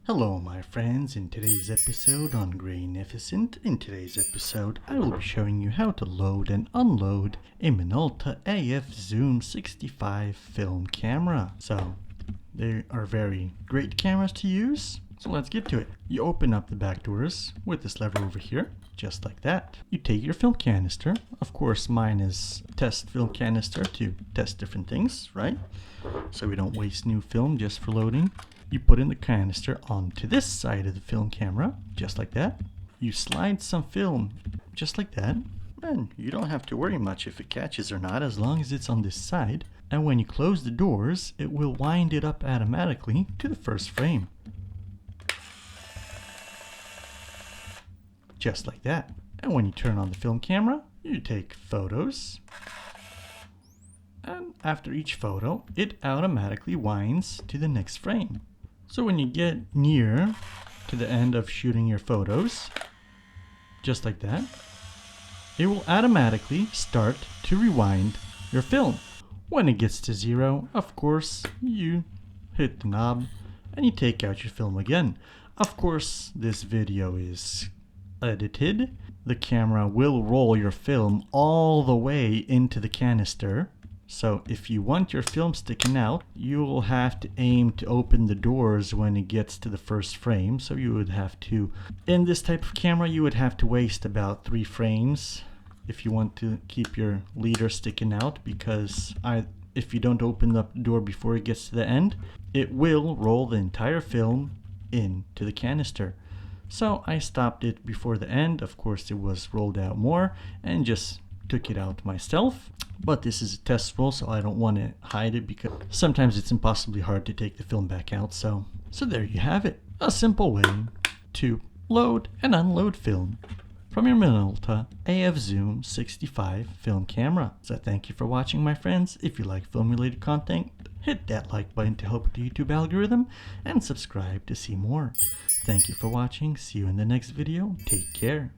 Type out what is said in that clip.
Hello my friends, in today's episode on Grainificent, I will be showing you how to load and unload a Minolta AF Zoom 65 film camera. So they are very great cameras to use, so let's get to it. You open up the back doors with this lever over here, just like that. You take your film canister, of course mine is a test film canister to test different things, right? So we don't waste new film just for loading. You put in the canister onto this side of the film camera, just like that. You slide some film, just like that. And you don't have to worry much if it catches or not, as long as it's on this side. And when you close the doors, it will wind it up automatically to the first frame. Just like that. And when you turn on the film camera, you take photos. And after each photo, it automatically winds to the next frame. So when you get near to the end of shooting your photos, just like that, it will automatically start to rewind your film. When it gets to 0, of course, you hit the knob and you take out your film again. Of course, this video is edited. The camera will roll your film all the way into the canister. So if you want your film sticking out, you will have to aim to open the doors when it gets to the first frame. So you would have to, in this type of camera, you would have to waste about 3 frames if you want to keep your leader sticking out, because if you don't open up the door before it gets to the end, it will roll the entire film into the canister. So I stopped it before the end. Of course it was rolled out more, and just took it out myself. But this is a test roll, so I don't want to hide it because sometimes it's impossibly hard to take the film back out. So there you have it. A simple way to load and unload film from your Minolta AF Zoom 65 film camera. So thank you for watching, my friends. If you like film related content, hit that like button to help with the YouTube algorithm and subscribe to see more. Thank you for watching. See you in the next video. Take care.